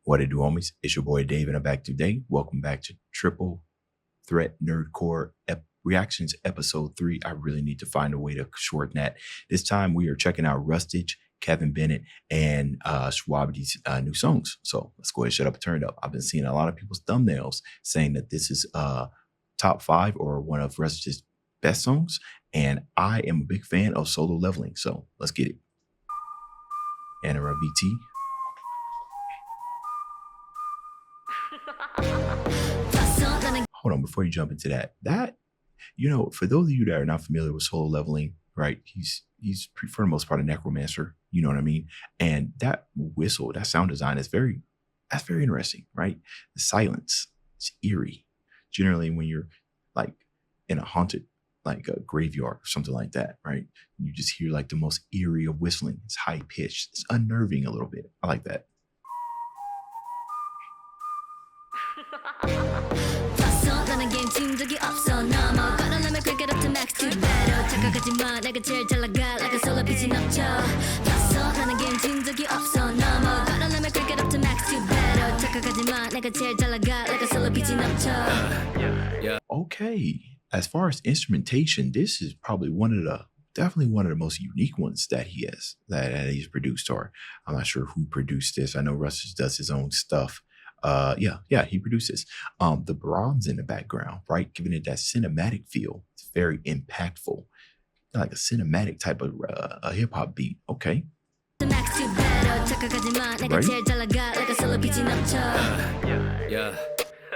What it do, homies? It's your boy Dave, and I'm back today. Welcome back to Triple Threat Nerdcore Reactions Episode 3. I really need to find a way to shorten that. This time we are checking out Rustage, Kevin Bennett, and Schwabady's new songs. So let's go ahead and shut up and turn it up. I've been seeing a lot of people's thumbnails saying that this is top 5 or one of Rustage's best songs, and I am a big fan of solo leveling. So let's get it. Anara BT. Hold on, before you jump into that, you know, for those of you that are not familiar with solo leveling, right? He's for the most part a necromancer, you know what I mean? And that whistle, that sound design is that's very interesting, right? The silence, it's eerie. Generally, when you're like in a haunted, like a graveyard or something like that, right? You just hear like the most eerie of whistling. It's high pitched, it's unnerving a little bit. I like that. Okay, as far as instrumentation, this is probably definitely one of the most unique ones that he's produced. Or I'm not sure who produced this. I know Rustage does his own stuff. Yeah, he produces. The bronze in the background, right, giving it that cinematic feel. It's very impactful, like a cinematic type of hip hop beat. Okay. Yeah.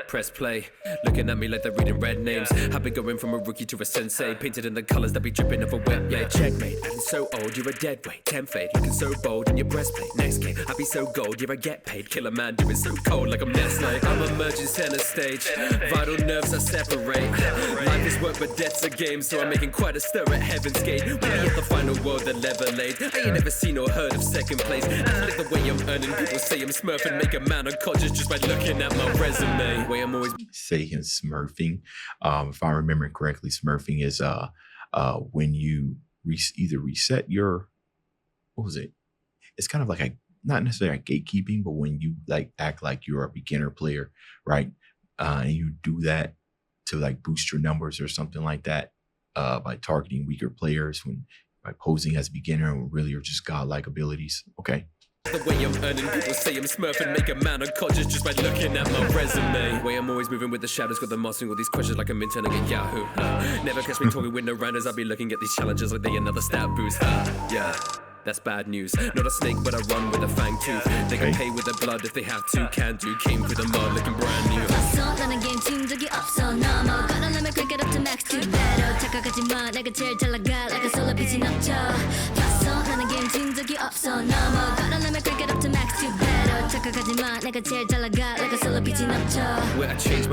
Press play, looking at me like they're reading red names. I've been going from a rookie to a sensei, painted in the colors that be dripping of a wet blade. Checkmate, acting so old, you're a dead weight. 10 fade, looking so bold in your breastplate. Next game, I be so gold, you're a get paid. Kill a man, doing so cold like I'm Nestle. I'm emerging center stage, vital nerves I separate. Life is work but death's a game, so I'm making quite a stir at heaven's gate. When we hit the final world that lever laid, I ain't never seen or heard of second place. I like the way I'm earning, people say I'm smurfing. Make a man unconscious just by looking at my resume. I'm always saying smurfing. If I remember correctly, smurfing is when you either reset your, what was it? It's kind of like not necessarily gatekeeping, but when you like act like you're a beginner player, right? And you do that to like boost your numbers or something like that, by targeting weaker players by posing as a beginner and really are just godlike abilities. Okay. The way I'm earning, people say I'm smurfing. Make a man unconscious just by looking at my resume. The way I'm always moving with the shadows, got them asking all these questions like I'm interning at Yahoo. Never catch me talking with no rounders. I'll be looking at these challenges like they another stat boost. Yeah, that's bad news. Not a snake, but I run with a fang tooth. They can pay with their blood if they have to. Can do. Came through the mud looking brand new.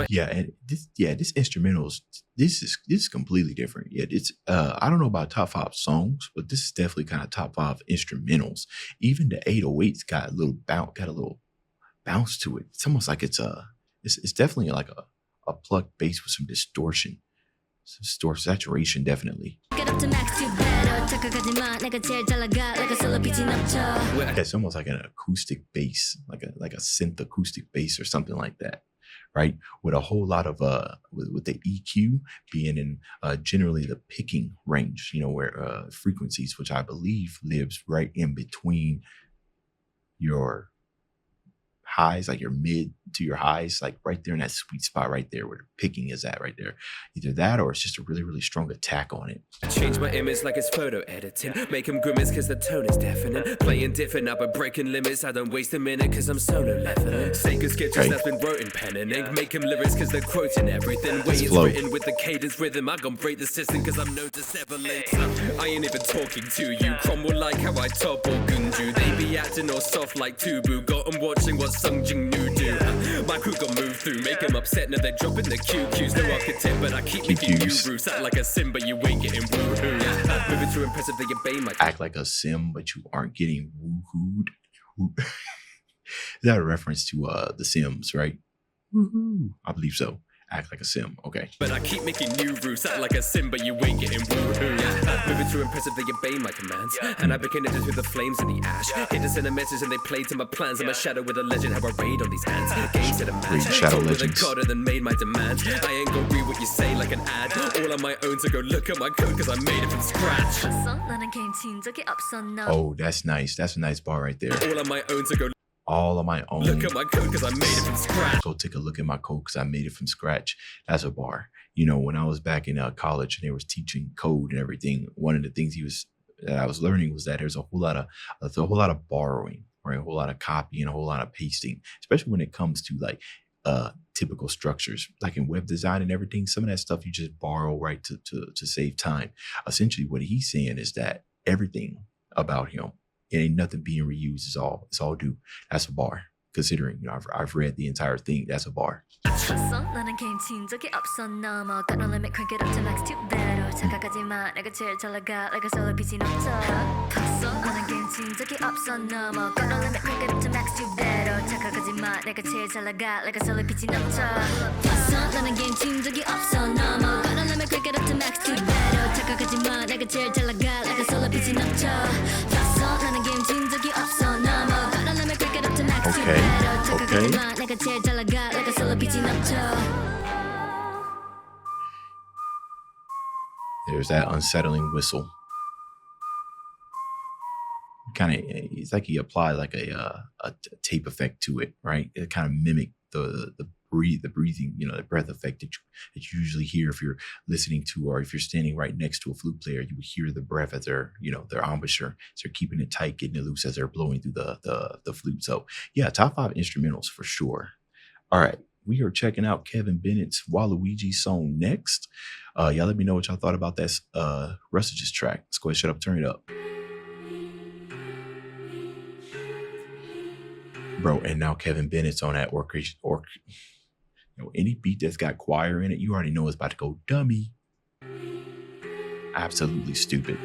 Yeah, and this instrumentals, this is completely different. Yeah, it's I don't know about top 5 songs, but this is definitely kind of top 5 instrumentals. Even the 808s got a little bounce to it. It's almost like it's definitely like a plucked bass with some distortion. Some saturation, definitely. It's almost like an acoustic bass, like a synth acoustic bass or something like that, right? With a whole lot of with the EQ being in generally the picking range, you know, where frequencies, which I believe lives right in between your highs, like your mid to your highs, like right there in that sweet spot right there where the picking is at right there. Either that or it's just a really, really strong attack on it. I change my image like it's photo editing. Make them grimace cause the tone is deafening. Playing different now but breaking limits. I don't waste a minute cause I'm solo leveling. Sacred sketches that's been wrote in pen and ink. Make them lyrics cause they're quoting everything. Way it's written with the cadence rhythm. I gon' break the system cause I'm known to sever links. I ain't even talking to you. Crumble like how I topple Gunju. They be acting all soft like Tubu. Got them watching what Sung Jing Nu do. My crew gon' move through, make them upset. Now they're dropping the QQs. No architect, but I keep making you Bruce. Act like a sim, but you ain't getting woohoo. Moving too impressive, they obey my. Act like a sim, but you aren't getting woohooed. Is that a reference to The Sims, right? Woohoo! I believe so. Act like a sim. Okay. But I keep making new routes, act like a sim, but you ain't getting woohoo. Yeah. Moving through impressive, they obey my commands. And I've been connected through the flames and the ash. Hit to send a message and they play to my plans. I'm a shadow with a legend, how I raid on these hands. Game to the match. Shadow Told with a legends. god and then made my demands. I ain't gonna read what you say like an ad. All on my own, so go look at my code, cause I made it from scratch. Oh, that's nice. That's a nice bar right there. All on my own, so go All on my own. look at my code, cause I made it from scratch. Go take a look at my code because I made it from scratch. That's a bar. You know, when I was back in college and they was teaching code and everything, one of the things that I was learning was that there's a whole lot of borrowing, right? A whole lot of copying, a whole lot of pasting, especially when it comes to like typical structures, like in web design and everything. Some of that stuff you just borrow, right, to save time. Essentially, what he's saying is that everything about him, it ain't nothing being reused. It's all due. That's a bar. Considering, you know, I've read the entire thing. That's a bar. 나는 게임 친 적이 없어 넘어 Got no limit, crank it up to max two 배로 착각하지 마 내가 제일 잘 나가 like a solo 빛이 넘쳐 봤어 나는 게임 친 적이 없어 넘어 Got no limit, crank it up to max two 배로 착각하지 마 내가 제일 잘 나가 like a solo 빛이 넘쳐 봤어 나는 게임 친 적이 없어 넘어 Got no limit, crank it up to max two 배로 착각하지 마 내가 제일 잘 나가 like a solo 빛이 넘쳐 봤어 나는 게임 친 적이 없어 넘어 Got no limit, crank it up to max two Okay. 배로 착각하지 Okay. 마 내가 제일 잘 나가 like a solo 빛이 넘쳐 There's that unsettling whistle. Kind of, it's like he applied like a tape effect to it, right? It kind of mimicked the breathing, you know, the breath effect that you usually hear if you're listening to, or if you're standing right next to a flute player, you would hear the breath as they're, you know, their embouchure. So they're keeping it tight, getting it loose as they're blowing through the flute. So yeah, top 5 instrumentals for sure. All right. We are checking out Kevin Bennett's Waluigi song next. Y'all let me know what y'all thought about that Rustage's track. Let's go ahead, shut up, turn it up. Bro, and now Kevin Bennett's on that you know, any beat that's got choir in it, you already know it's about to go dummy. Absolutely stupid.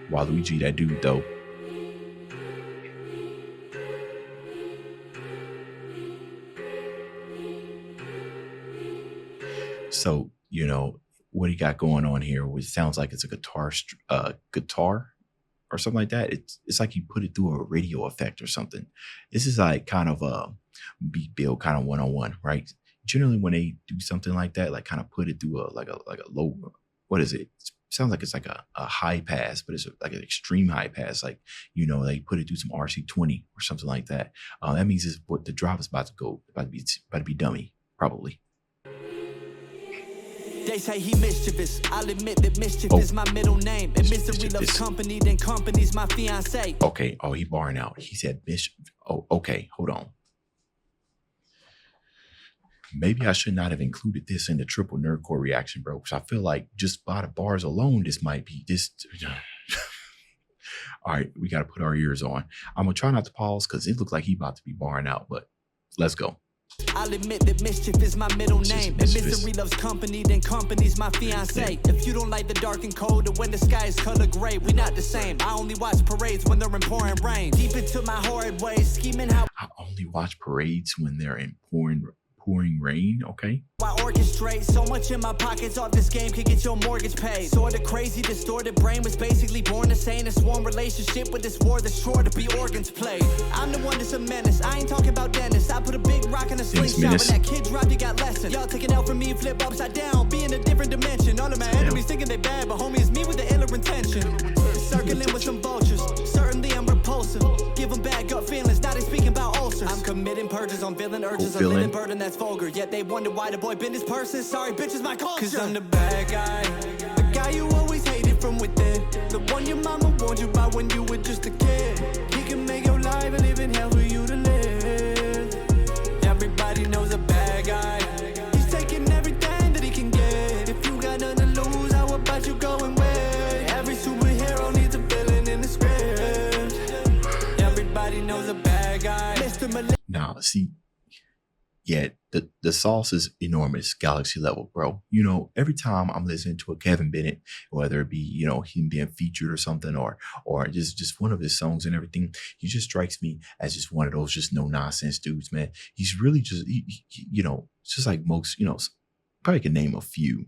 Waluigi, that dude though. So, you know, what he got going on here, which sounds like it's a guitar or something like that. It's like he put it through a radio effect or something. This is like kind of a beat build kind of one-on-one, right? Generally when they do something like that, like kind of put it through a low, what is it? It sounds like it's like a high pass, but it's like an extreme high pass. Like, you know, they put it through some RC20 or something like that. That means it's what the drop is about to be dummy, probably. They say he mischievous. I'll admit that mischief is my middle name. And misery loves company, then company's my fiance. Okay. Oh, he barring out. He said mischief. Oh, okay. Hold on. Maybe I should not have included this in the triple nerdcore reaction, bro. Because I feel like just by the bars alone, this might be this. All right, we got to put our ears on. I'm going to try not to pause because it looks like he about to be barring out, but let's go. I'll admit that mischief is my middle name. And misery loves company, then company's my fiance. If you don't like the dark and cold, or when the sky is color gray, we not the same. I only watch parades when they're in pouring rain. Deep into my horrid ways, scheming how I only watch parades when they're in pouring rain. Okay. I orchestrate so much in my pockets off this game could get your mortgage paid. Sorta crazy, distorted brain was basically born to say in a sworn relationship with this war that's sure to be organs played. I'm the one that's a menace. I ain't talking about Dennis. I put a big rock in a slingshot. When that kid dropped, you got lessons. Y'all taking out from me, flip upside down, be in a different dimension. All of my enemies thinking they bad, but homie, it's me with the iller intention. Circling with some vultures. Certainly I'm repulsive. Give them bad gut feelings. Now they speaking about ulcers. I'm committing purges on villain urges. A living burden that's vulgar. Yet they wonder why the boy been this person. Sorry, bitch, is my culture. Cause I'm the bad guy. The guy you always hated from within. The one your mama warned you about when you were just a kid. He can make your life a living hell for you to live. Everybody knows a bad guy. He's taking everything that he can get. If you got nothing to lose, how about you going with? Every superhero needs a villain in the script. Everybody knows a bad guy. Mr. Now, see, yeah, the sauce is enormous, galaxy level, bro. You know, every time I'm listening to a Kevin Bennett, whether it be, you know, him being featured or something, or just one of his songs and everything, he just strikes me as just one of those just no nonsense dudes, man. He's really just, you know, just like most, you know, probably can name a few,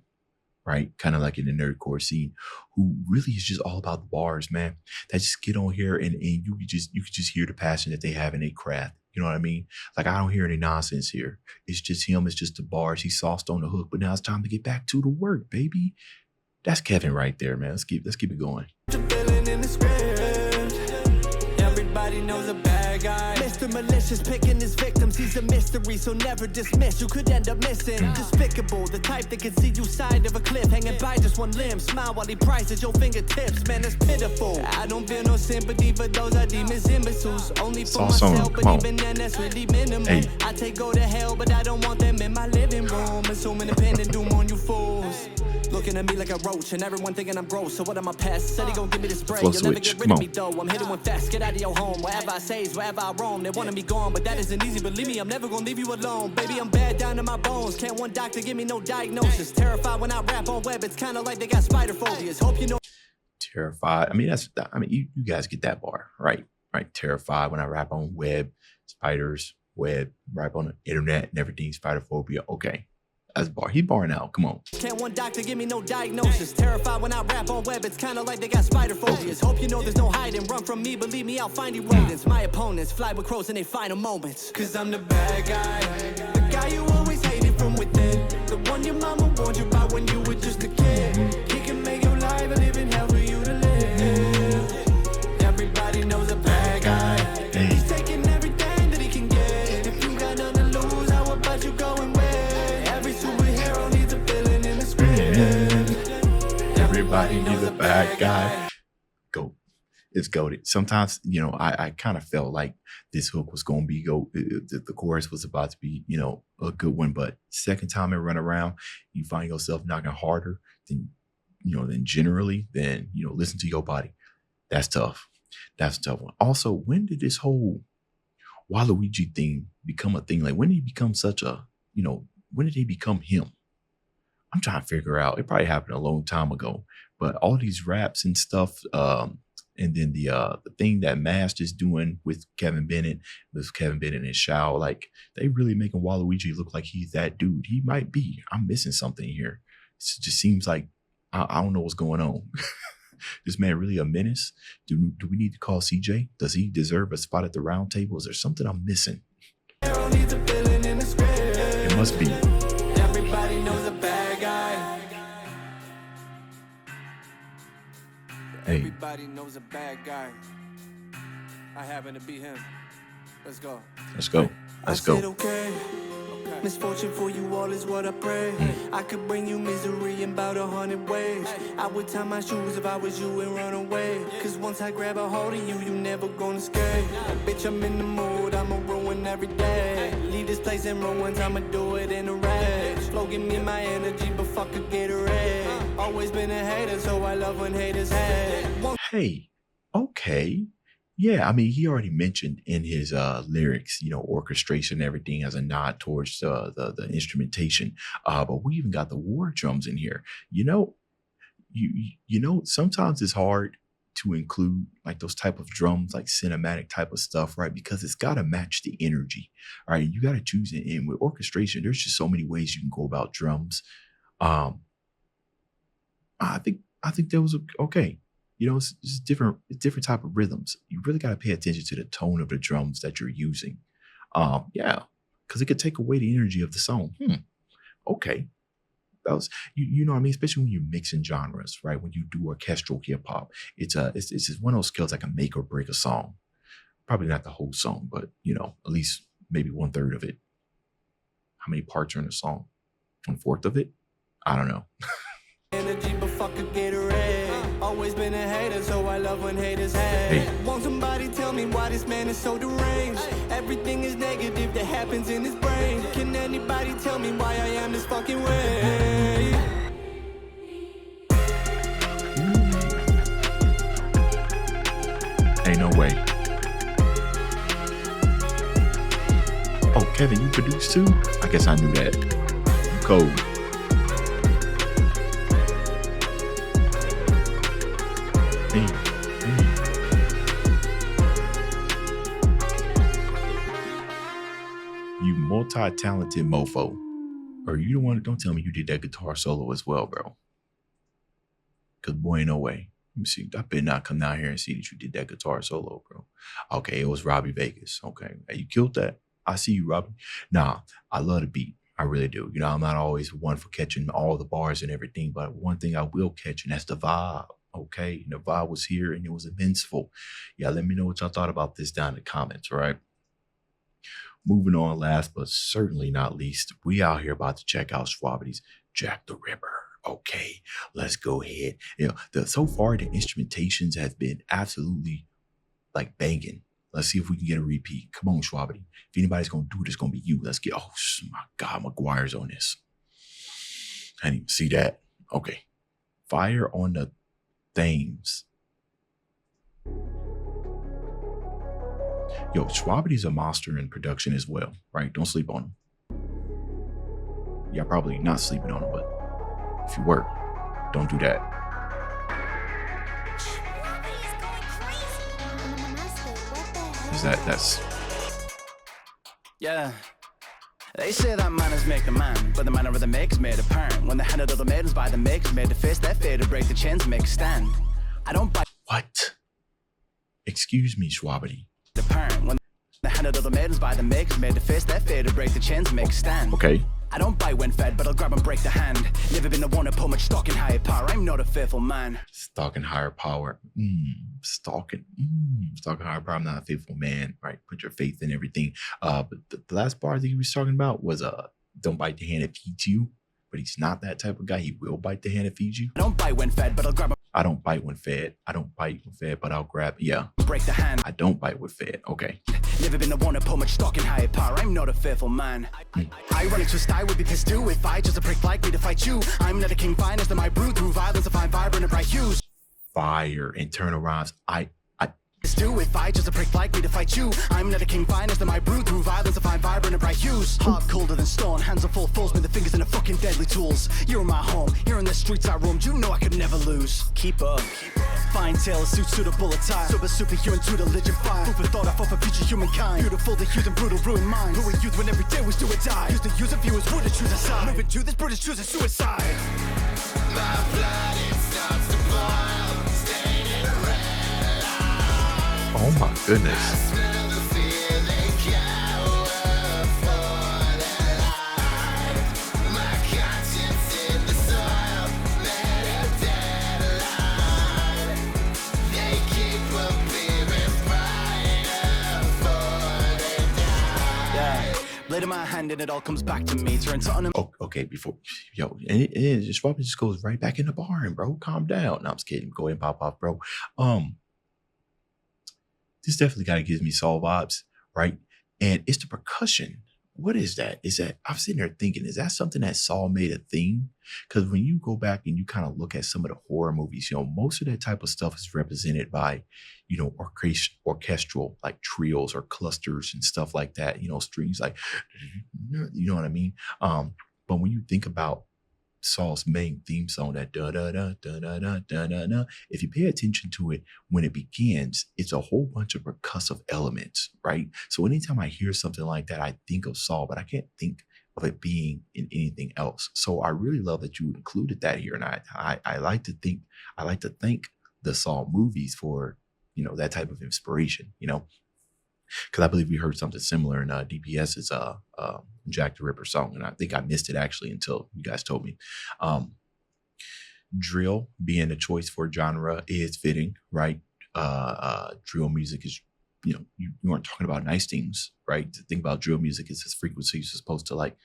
right? Kind of like in the nerdcore scene, who really is just all about the bars, man. That just get on here and you could just hear the passion that they have in their craft. You know what I mean? Like, I don't hear any nonsense here. It's just him. It's just the bars. He's sauced on the hook. But now it's time to get back to the work, baby. That's Kevin right there, man. Let's keep it going. Everybody knows a bad guy. Mr. Malicious picking his victims. He's a mystery, so never dismiss. You could end up missing. Despicable, the type that can see you side of a cliff, hanging by just one limb. Smile while he prices your fingertips. Man, that's pitiful. I don't feel no sympathy for those I deem as imbeciles. Only for myself, but even then that's really minimal. Hey. I take go to hell, but I don't want them in my living room. Assuming impending doom on you fools. Looking at me like a roach, and everyone thinking I'm gross. So what am I pest? Said he gon' give me the spray. Flow You'll never switch. get rid of me though. I'm hitting one fast. Get out of your home. Wherever I say is wherever I roam. They wanna be gone, but that isn't easy. Believe me, I'm never gonna leave you alone. Baby, I'm bad down to my bones. Can't one doctor give me no diagnosis. Terrified when I rap on web. It's kinda like they got spider phobias. Hope you know. Terrified. I mean, you guys get that bar, right? Right. Terrified when I rap on web, spiders, web, rap on the internet and everything, spider phobia. Okay. That's bar. He barring out. Come on. Can't one doctor give me no diagnosis. Terrified when I rap on web. It's kind of like they got spider phobias. Hope you know there's no hiding. Run from me. Believe me, I'll find you rodents. My opponents fly with crows in their final moments. Cause I'm the bad guy. The guy you always hated from within. The one your mama warned you about when you were just a kid. He can make your life a living hell for you to live. Everybody knows a bad guy. He's taking everything that he can get. If you got nothing to lose, how about you go and win? Everybody needs a bad guy. Go. It's goated. Sometimes, you know, I kind of felt like this hook was going to be the chorus was about to be, you know, a good one. But second time it run around, you find yourself knocking harder than generally, then, you know, listen to your body. That's tough. That's a tough one. Also, when did this whole Waluigi thing become a thing? Like, when did he become when did he become him? I'm trying to figure out. It probably happened a long time ago, but all these raps and stuff, and then the thing that Mast is doing with Kevin Bennett and Shao, like, they really making Waluigi look like he's that dude. He might be. I'm missing something here. It just seems like I don't know what's going on. This man really a menace? Do we need to call CJ? Does he deserve a spot at the round table? Is there something I'm missing? It must be. Everybody knows a bad guy. Hey. Everybody knows a bad guy. I happen to be him. Let's go. Let's go. Let's go. Okay. Misfortune for you all is what I pray. I could bring you misery in about 100 ways. I would tie my shoes if I was you and run away. Cause once I grab a hold of you, you never gonna escape. Bitch, I'm in the mood, I'ma ruin every day. Leave this place in ruins, I'ma do it in a rage. Flow, give me my energy, but fuck a Gatorade. Always been a hater, so I love when haters hate. Hey, okay. Yeah, I mean, he already mentioned in his lyrics, you know, orchestration and everything as a nod towards the instrumentation. But we even got the war drums in here. You know, you know, sometimes it's hard to include like those type of drums, like cinematic type of stuff, right? Because it's got to match the energy, all right? You got to choose it. And with orchestration, there's just so many ways you can go about drums. I think that was okay. You know, it's different type of rhythms. You really got to pay attention to the tone of the drums that you're using. Yeah, because it could take away the energy of the song. Okay. That was, you know what I mean? Especially when you're mixing genres, right? When you do orchestral hip hop, it's just one of those skills that can make or break a song. Probably not the whole song, but, you know, at least maybe 1/3 of it. How many parts are in the song? 1/4 of it? I don't know. Energy, but fuck a Gatorade. Always been a hater, so I love when haters hate. Hey. Won't somebody tell me why this man is so deranged? Everything is negative that happens in his brain. Can anybody tell me why I am this fucking way? Ain't no way. Okay. Kevin, you produce too? I guess I knew that. Cold. Hey. You multi-talented mofo. Or you the one, don't tell me you did that guitar solo as well, bro. Cause boy, ain't no way. Let me see. I better not come down here and see that you did that guitar solo, bro. Okay, it was Robbie Vegas. Okay. Hey, you killed that. I see you, Robbie. Nah, I love the beat. I really do. You know, I'm not always one for catching all the bars and everything, but one thing I will catch, and that's the vibe. Okay. And the vibe was here and it was immenseful. Yeah, let me know what y'all thought about this down in the comments, all right? Moving on, last but certainly not least, we out here about to check out Schwabity's Jack the Ripper. Okay, let's go ahead. You know, so far the instrumentations have been absolutely like banging. Let's see if we can get a repeat. Come on, Schwabity. If anybody's gonna do it, it's gonna be you. Let's get. Oh my God, McGuire's on this. I didn't even see that. Okay, fire on the themes. Yo, Schwabity's a monster in production as well, right? Don't sleep on him. Y'all probably not sleeping on him, but if you were, don't do that. That's... Yeah. They say that manners make a man, but the manner of the make is made apparent. When the hand of the maidens by the make is made to face that fade to break the chains and make a stand. I don't buy... What? Excuse me, Schwabity. Apparent. When the hand of the maidens by the make is made to face that fade to break the chains and make a stand. Okay. I don't bite when fed, but I'll grab and break the hand. Never been the one to pull much stock in higher power. I'm not a faithful man. Stock in higher power. Stalking higher power. I'm not a faithful man. Right. Put your faith in everything. But the last part that he was talking about was don't bite the hand that feeds you. But he's not that type of guy. He will bite the hand that feeds you. I don't bite when fed, but I'll grab. I don't bite when fed. I don't bite when fed, but I'll grab. Yeah. Break the hand. I don't bite when fed. Okay. Never been the one to pull much stock in higher power. I'm not a faithful man. I run into a style would be pissed too if I just a prick like me to fight you. I'm not a king finest than my brew through violence. I find vibrant and bright hues. Fire and turn arounds. Do if I just a prick like me to fight you. I'm not a king finest than my brew through violence. I find vibrant and bright hues. Heart colder than stone, hands are full of foes, with the fingers in the fucking deadly tools. You're in my home, here in the streets I roamed. You know I could never lose. Keep up. Fine tailor suit suitable attire. Superhuman to the legend fire. Food for thought, I fought for future humankind. Beautiful, the hues and brutal ruin minds. Who are youth when every day was do or die? Used to use a few as would to choose a side. Moving to this British choosing suicide. My blood, it starts to boil, staining red. Oh my goodness. Later my hand and it all comes back to me. Turns on him. Oh, okay, before and it just probably just goes right back in the barn, bro. Calm down. No, I'm just kidding. Go ahead and pop off, bro. This definitely kind of gives me Saul vibes, right? And it's the percussion. What is that? Is that I'm sitting there thinking, is that something that Saul made a thing? Because when you go back and you kind of look at some of the horror movies, you know, most of that type of stuff is represented by, you know, orchestral like trios or clusters and stuff like that, you know, strings like, you know what I mean? But when you think about Saul's main theme song, that da da da da da da da da da, if you pay attention to it when it begins, it's a whole bunch of percussive elements, right? So anytime I hear something like that, I think of Saul, but I can't think of it being in anything else. So I really love that you included that here, and I like to thank the Saul movies for, you know, that type of inspiration, you know, because I believe we heard something similar in DPS's Jack the Ripper song, and I think I missed it actually until you guys told me. Drill being a choice for genre is fitting, right? Drill music is, you know, you aren't talking about nice things, right? The thing about drill music is its frequency is supposed to like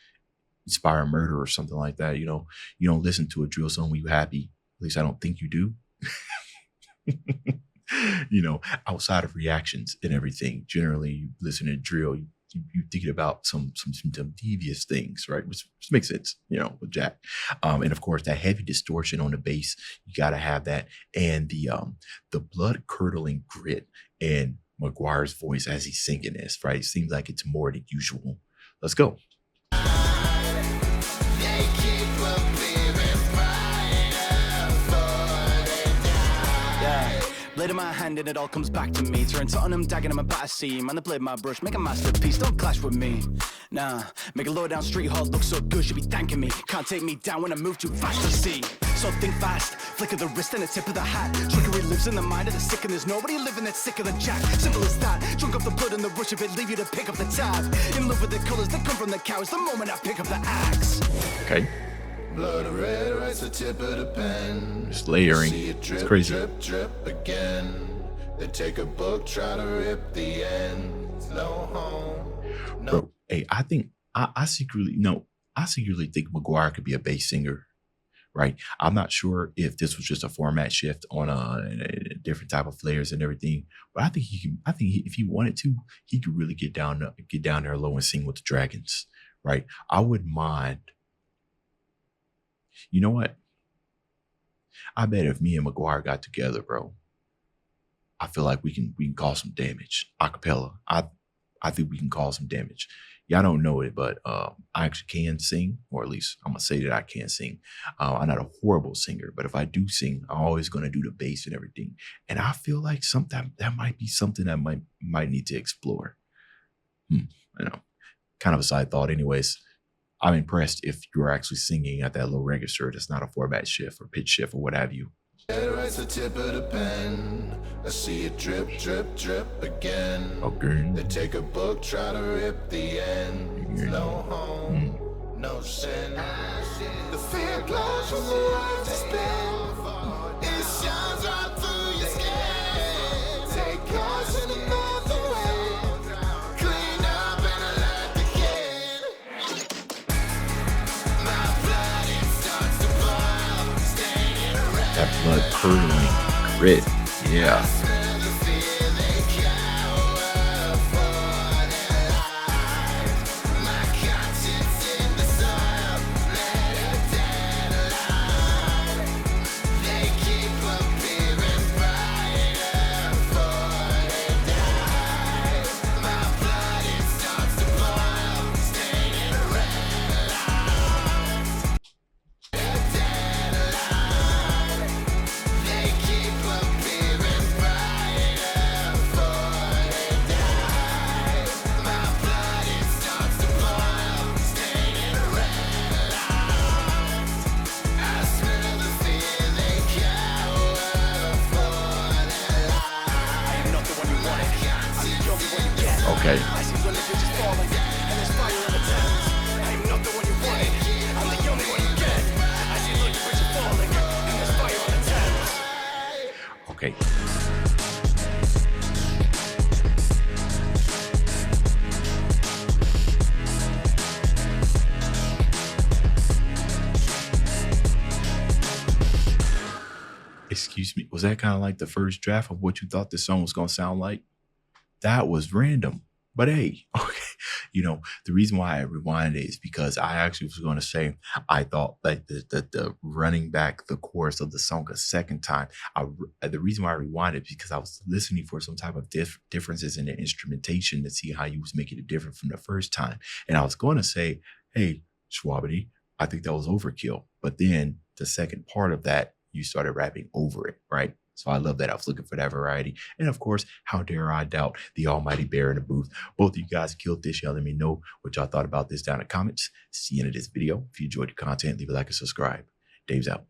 inspire murder or something like that. You know, you don't listen to a drill song when you're happy. At least I don't think you do. You know, outside of reactions and everything, generally you listen to drill, you're thinking about some devious things, right? Which makes sense, you know, with Jack. And of course, that heavy distortion on the bass, you got to have that. And the blood curdling grit and McGuire's voice as he's singing this, right? It seems like it's more than usual. Let's go. Blade in my hand and it all comes back to me. Turn something I'm dagging, I'm about to see. Man, I blade my brush, make a masterpiece, don't clash with me. Nah, make a low down street hall look so good, should be thanking me. Can't take me down when I move too fast to see. So think fast, flick of the wrist and the tip of the hat. Trickery lives in the mind of the sick and there's nobody living that's sicker than Jack. Simple as that, drunk up the blood and the rush of it, leave you to pick up the tab. In love with the colors that come from the cows the moment I pick up the axe. Okay. Blood red, rice the tip of the pen. Just layering. It's crazy. Drip, drip again. They take a book, try to rip the ends. No home. No. Bro, hey, I think I secretly think McGuire could be a bass singer, right? I'm not sure if this was just a format shift on a different type of flares and everything, but I think he can. I think if he wanted to, he could really get down there low and sing with the Dragons, right? I wouldn't mind. You know what? I bet if me and McGuire got together, bro, I feel like we can cause some damage. Acapella. I think we can cause some damage. Y'all don't know it, but I actually can sing, or at least I'm gonna say that I can sing. I'm not a horrible singer, but if I do sing, I'm always gonna do the bass and everything. And I feel like that might be something that might need to explore. You know, kind of a side thought. Anyways, I'm impressed if you're actually singing at that low register. That's not a format shift or pitch shift or what have you. Rice the tip of the pen. I see it drip, drip, drip again. Okay. They take a book, try to rip the ends. No home, no sin. The fear glows from the world to spin. It shines right through your skin. Take caution another way. Clean up and alert the kid. My blood, it starts to boil. Staining red. That blood curdling grit. Yeah. Okay. Okay. Excuse me. Was that kind of like the first draft of what you thought this song was going to sound like? That was random. But hey, okay. You know, the reason why I rewinded is because I actually was going to say, I thought like the running back the chorus of the song a second time. The reason why I rewinded is because I was listening for some type of differences in the instrumentation to see how you was making it different from the first time. And I was going to say, hey, Schwabity, I think that was overkill. But then the second part of that, you started rapping over it, right? So I love that. I was looking for that variety. And of course, how dare I doubt the almighty bear in the booth. Both of you guys killed this. Y'all let me know what y'all thought about this down in the comments. See you in this video. If you enjoyed the content, leave a like and subscribe. Dave's out.